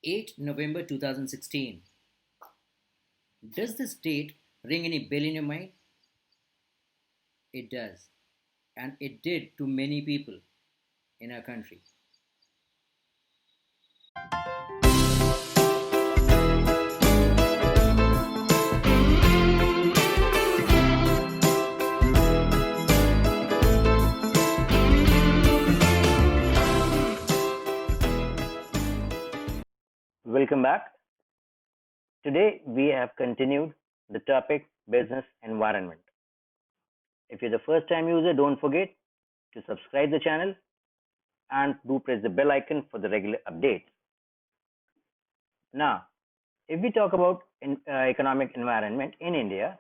8 November 2016. Does this date ring any bell in your mind? It does. And it did to many people in our country. Welcome back. Today we have continued the topic business environment. If you're the first time user, don't forget to subscribe the channel and do press the bell icon for the regular updates. Now, if we talk about economic environment in India,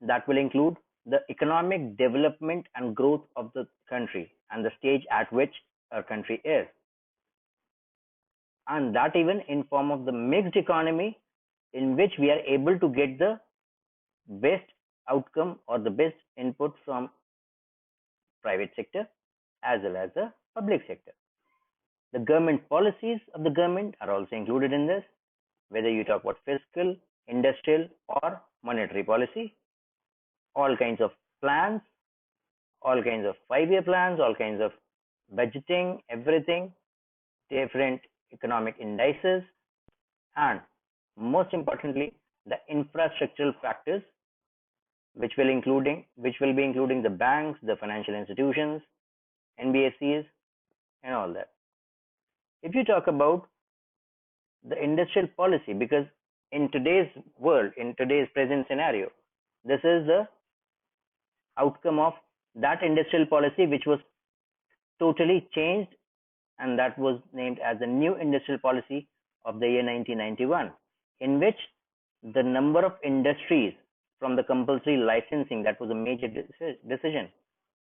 that will include the economic development and growth of the country and the stage at which our country is, and that even in form of the mixed economy in which we are able to get the best outcome or the best input from private sector as well as the public sector. The government policies of the government are also included in this, whether you talk about fiscal, industrial, or monetary policy, all kinds of plans, all kinds of 5-year plans, all kinds of budgeting, everything, different economic indices, and most importantly, the infrastructural factors which will be including the banks, the financial institutions, NBFCs, and all that. If you talk about the industrial policy, because in today's world, in today's present scenario, this is the outcome of that industrial policy which was totally changed, and that was named as the new industrial policy of the year 1991, in which the number of industries from the compulsory licensing, that was a major decision,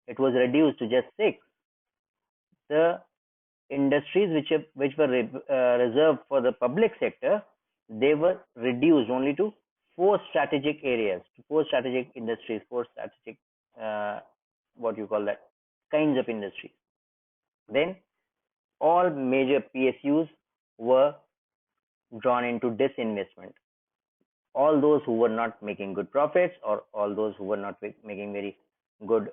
it was reduced to just 6. The industries which were reserved for the public sector, they were reduced only to 4 strategic areas, 4 strategic industries, 4 strategic what you call that, kinds of industries. Then all major PSUs were drawn into disinvestment. All those who were not making good profits, or all those who were not making very good,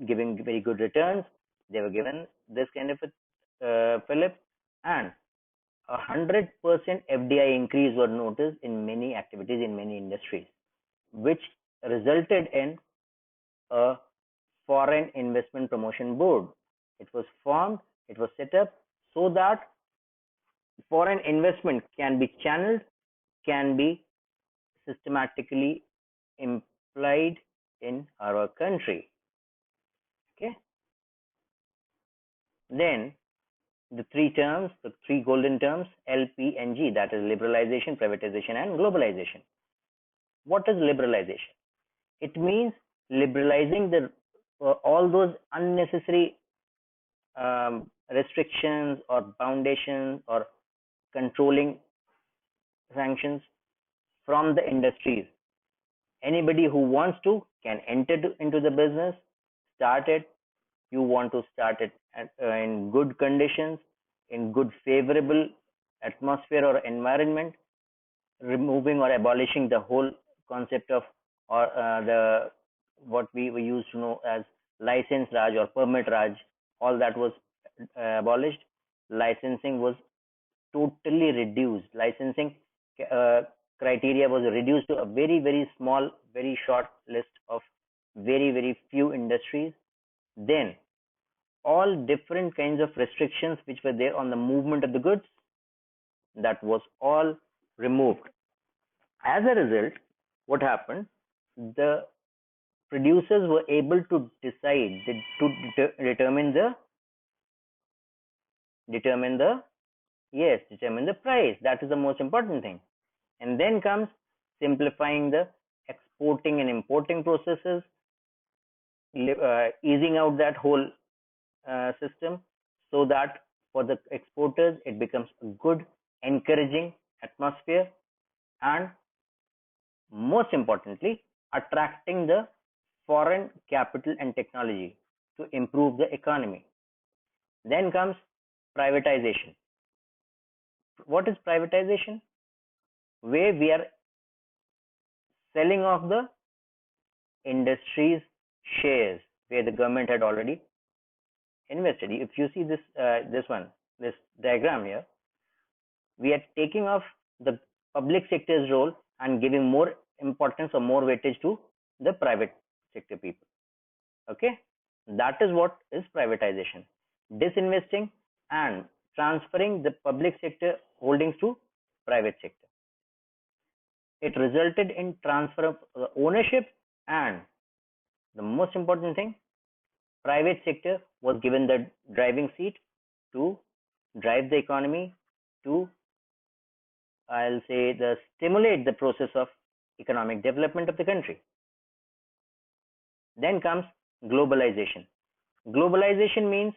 giving very good returns, they were given this kind of a fillip, and 100% FDI increase were noticed in many activities in many industries, which resulted in a foreign investment promotion board. It was formed, it was set up so that foreign investment can be channeled, can be systematically implied in our country. Okay. Then the 3 terms, the 3 golden terms, LPNG, that is liberalization, privatization, and globalization. What is liberalization? It means liberalizing the all those unnecessary restrictions or foundations or controlling sanctions from the industries. Anybody who wants to can enter into the business, start it. You want to start it in good conditions, in good favorable atmosphere or environment, removing or abolishing the whole concept of, or the what we used to know as license raj or permit raj. All that was abolished. Licensing was totally reduced. Licensing uh, criteria was reduced to a very small, very short list of very few industries. Then all different kinds of restrictions which were there on the movement of the goods, that was all removed. As a result, what happened? The producers were able to decide to determine the determine the price. That is the most important thing. And then comes simplifying the exporting and importing processes, easing out that whole system, so that for the exporters it becomes a good, encouraging atmosphere, and most importantly, attracting the foreign capital and technology to improve the economy. Then comes privatization. what is privatization? Where we are selling off the industry's shares where the government had already invested. If you see this diagram here, we are taking off the public sector's role and giving more importance or more weightage to the private sector people. Okay, that is what is privatization: disinvesting and transferring the public sector holdings to private sector. It resulted in transfer of ownership, and the most important thing, private sector was given the driving seat to drive the economy, to, I'll say, the stimulate the process of economic development of the country. Then comes globalization. Globalization means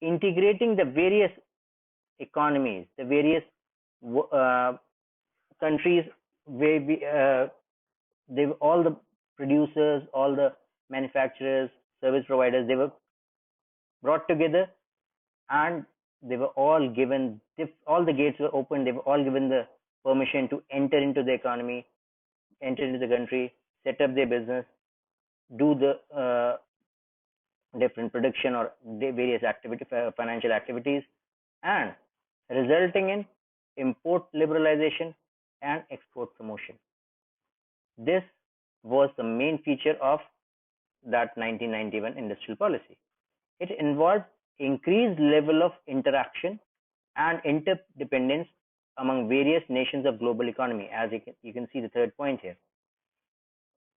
integrating the various economies, the various countries where they were all the producers, all the manufacturers, service providers, they were brought together, and they were all given, all the gates were open, they were all given the permission to enter into the economy, enter into the country, set up their business, do the different production or the various financial activities, and resulting in import liberalization and export promotion. This was the main feature of that 1991 industrial policy. It involved increased level of interaction and interdependence among various nations of global economy, as you can see the third point here.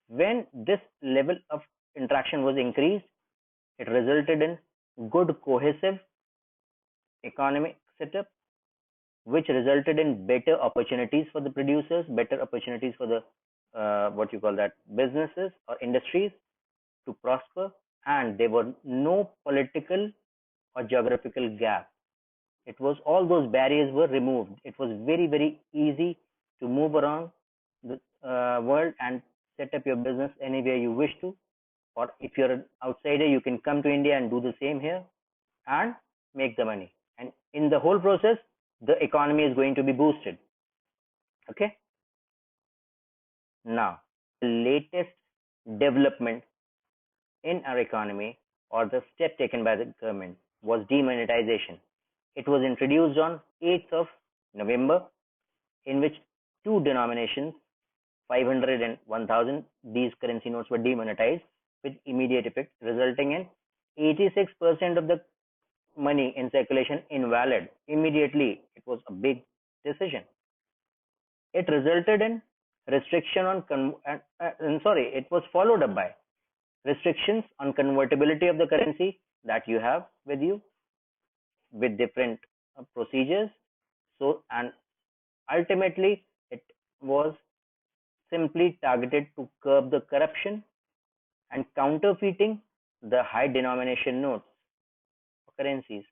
When this level of interaction was increased, it resulted in good cohesive economic setup, which resulted in better opportunities for the producers, better opportunities for the businesses or industries to prosper, and there were no political or geographical gap. It was, all those barriers were removed. It was very, very easy to move around the world and set up your business anywhere you wish to. Or if you're an outsider, you can come to India and do the same here and make the money. And in the whole process, the economy is going to be boosted. Okay. Now, the latest development in our economy, or the step taken by the government, was demonetization. It was introduced on 8th of November, in which two denominations, 500 and 1000, these currency notes were demonetized with immediate effect, resulting in 86% of the money in circulation invalid immediately. It was a big decision. It resulted in restriction on it was followed up by restrictions on convertibility of the currency that you have with you, with different procedures. So, and ultimately it was simply targeted to curb the corruption and counterfeiting the high denomination notes or currencies,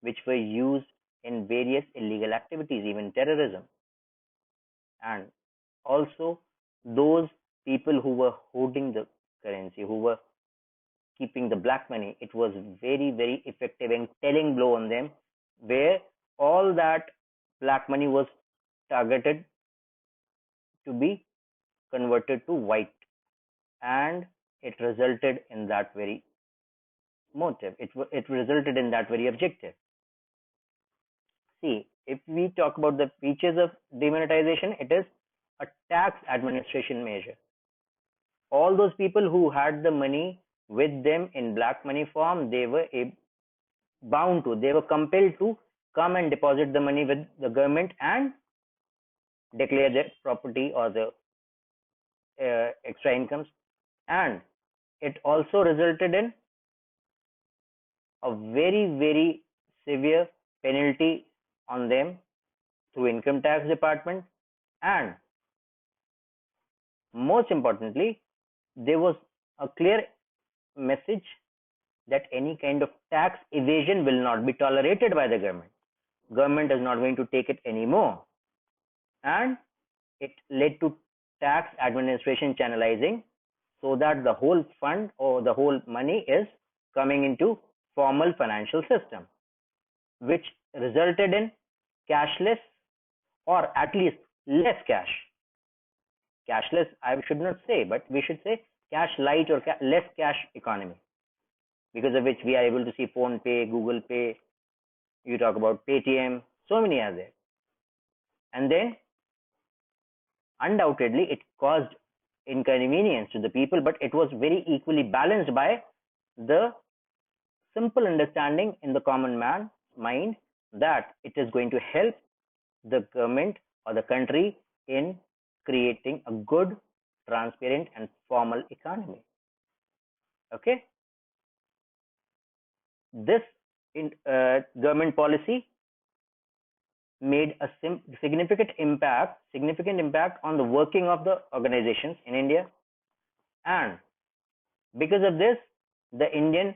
which were used in various illegal activities, even terrorism. And also those people who were hoarding the currency, who were keeping the black money, it was very, very effective and telling blow on them, where all that black money was targeted to be converted to white, and it resulted in that very motive. It resulted in that very objective. See, if we talk about the features of demonetization, it is a tax administration measure. All those people who had the money with them in black money form, they were they were compelled to come and deposit the money with the government and declare their property or the extra incomes. And it also resulted in a very, very severe penalty on them through income tax department, and most importantly, there was a clear message that any kind of tax evasion will not be tolerated by the government. Government is not going to take it anymore, and it led to tax administration channelizing, so that the whole fund or the whole money is coming into formal financial system, which resulted in cashless, or at least less cash. Cashless, I should not say, but we should say cash light or less cash economy, because of which we are able to see Phone Pay, Google Pay, you talk about Paytm, so many are there. And then undoubtedly it caused inconvenience to the people, but it was very equally balanced by the simple understanding in the common man's mind that it is going to help the government or the country in creating a good, transparent, and formal economy. Okay, this government policy made a significant impact on the working of the organizations in India, and because of this, the Indian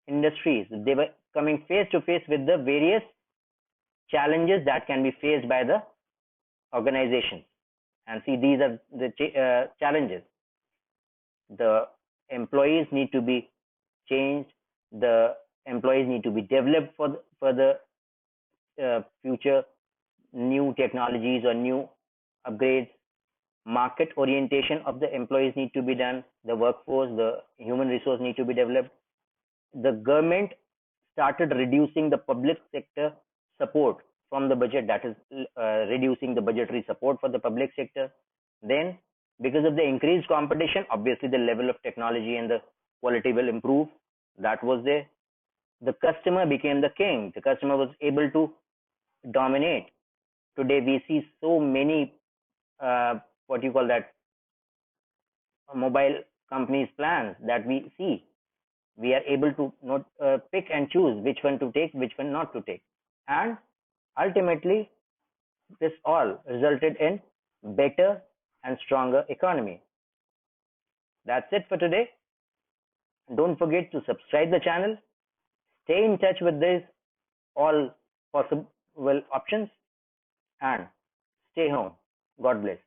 industries, they were coming face to face with the various challenges that can be faced by the organizations. And see, these are the challenges. The employees need to be changed. The employees need to be developed for the future new technologies or new upgrades. Market orientation of the employees need to be done. The workforce, the human resource need to be developed. The government started reducing the public sector support from the budget, that is reducing the budgetary support for the public sector. Then because of the increased competition, obviously the level of technology and the quality will improve. That was there. The customer became the king. The customer was able to dominate. Today we see so many what you call that mobile companies plans that we see. We are able to not pick and choose which one to take, which one not to take, and ultimately this all resulted in better and stronger economy. That's it for today. Don't forget to subscribe the channel, stay in touch with these all possible options, and stay home. God bless.